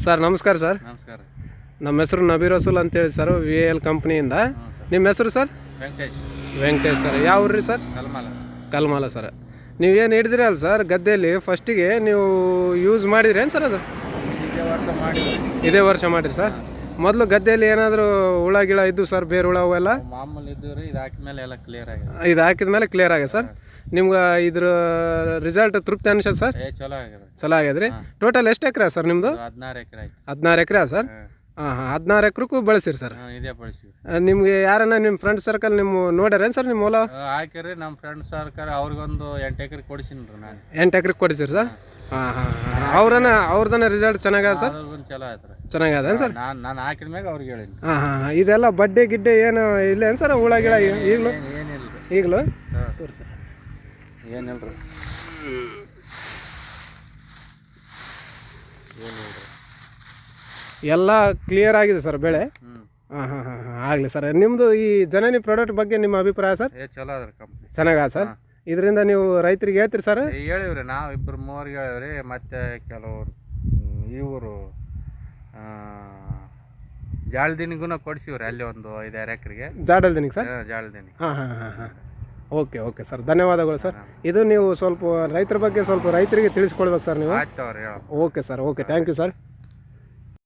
Sir ನಮಸ್ಕಾರ sir. ನಮಸ್ಕಾರ. ನಮ್ಮ ಹೆಸರು ನಬೀರ್ ರಸೂಲ್ ಅಂತೇಳಿ ಸರ್, VAL ಕಂಪ್ನಿಯಿಂದ. ನಿಮ್ಮ ಹೆಸರು ಸರ್? ವೆಂಕಟೇಶ್ ಸರ್. ಯಾವ ಊರು ರೀ ಸರ್? ಕಲ್ಮಾಲ ಸರ್. ನೀವೇನು ಹಿಡಿದಿರಲ್ಲ ಸರ್ ಗದ್ದೆಯಲ್ಲಿ, ಫಸ್ಟಿಗೆ ನೀವು ಯೂಸ್ ಮಾಡಿದ್ರೇನು ಸರ್ ಅದು? ಇದೇ ವರ್ಷ ಮಾಡಿರಿ ಸರ್. ಮೊದಲು ಗದ್ದೆಯಲ್ಲಿ ಏನಾದರೂ ಹುಳ ಗಿಳ ಇದ್ದು ಸರ್, ಬೇರೆ ಹುಳ ಅವೆಲ್ಲ ಮಾಮೂಲಿ ಇದ್ದು ರೀ. ಇದು ಹಾಕಿದ್ಮೇಲೆ ಎಲ್ಲ ಕ್ಲಿಯರ್ ಆಗಿದೆ. ಇದು ಹಾಕಿದ ಮೇಲೆ ಕ್ಲಿಯರ್ ಆಗಿದೆ ಸರ್. ನಿಮ್ಗೆ ಇದ್ರ ರಿಸಲ್ಟ್ ತೃಪ್ತಿ ಅನ್ಸತ್ತೆ ಸರ್? ಚಲೋ ಆಗಿದೆ. ಚಲೋ ಆಗ್ಯದ್ರಿ. ಟೋಟಲ್ ಎಷ್ಟು ಎಕರೆ ಸರ್ ನಿಮ್ಮದು? 16 ಎಕರೆ ಆಯ್ತು. 16 ಎಕರೆ ಸರ್? ಹಾಂ 16 ಎಕರೆಗೂ ಬೆಳೆಸಿರಿ ಸರ್? ಇದೇ ಬಳಸಿವಿ. ನಿಮಗೆ ಯಾರನ್ನ ನಿಮ್ಮ ಫ್ರೆಂಡ್ ಸರ್ಕಲ್ ನಿಮ್ಮ ನೋಡ್ಯಾರೇನು ಸರ್ ನಿಮ್ಮ ಹೊಲ? ಹಾಕಿರಿ. ನಮ್ಮ ಫ್ರೆಂಡ್ ಸರ್ಕಲ್ ಅವ್ರಿಗೊಂದು 8 ಎಕರೆ ಕೊಡಿಸಿನಿ ರೀ ನಾನು. 8 ಎಕರೆ ಕೊಡಿಸಿರಿ ಸರ್? ಹಾಂ ಅವ್ರದನ್ನ ರಿಸಲ್ಟ್ ಚೆನ್ನಾಗದ ಸರ್? ಚಲೋ ಆಯ್ತು ರೀ. ಚೆನ್ನಾಗದ ಸರ್? ನಾನು ಹಾಕಿದ ಮ್ಯಾಗ ಅವ್ರಿಗೆ ಹೇಳಿನಿ. ಇದೆಲ್ಲ ಬಡ್ಡೆ ಗಿಡ್ಡೆ ಏನು ಇಲ್ಲ ಏನು ಸರ್? ಹುಳ ಗಿಳ ಈಗಲೂ ಈಗಲೂ ತೋರಿಸಿ. ಏನಿಲ್ಲ ರೀ. ಎಲ್ಲ ಕ್ಲಿಯರ್ ಆಗಿದೆ ಸರ್ ಬೆಳೆ? ಆಗಲಿ ಸರ್. ನಿಮ್ಮದು ಈ ಜನನಿ ಪ್ರಾಡಕ್ಟ್ ಬಗ್ಗೆ ನಿಮ್ಮ ಅಭಿಪ್ರಾಯ ಸರ್? ಚಲೋ ಅದ ಕಂಪ್ನಿ. ಚೆನ್ನಾಗದ ಸರ್? ಇದರಿಂದ ನೀವು ರೈತರಿಗೆ ಹೇಳ್ತೀರಿ ಸರ್? ಹೇಳಿವ್ರಿ. ನಾವು 2-3 ಹೇಳಿವ್ರಿ. ಮತ್ತು ಕೆಲವರು ಇವರು ಜಾಳ್ದಿನಿಗೂ ಕೊಡಿಸಿವ್ರಿ. ಅಲ್ಲಿ ಒಂದು 5-6 ಎಕರೆಗೆ. ಜಾಡಲ್ದಿನಿಗೆ ಸರ್? ಜಾಳ್ದಿನಿ. ಹಾಂ. ಓಕೆ ಸರ್, ಧನ್ಯವಾದಗಳು ಸರ್. ಇದು ನೀವು ಸ್ವಲ್ಪ ರೈತರ ಬಗ್ಗೆ ಸ್ವಲ್ಪ ರೈತರಿಗೆ ತಿಳಿಸ್ಕೊಡ್ಬೇಕು ಸರ್ ನೀವು. ಆಯ್ತು ಅವ್ರು ಹೇಳೋ. Okay sir. Thank you sir.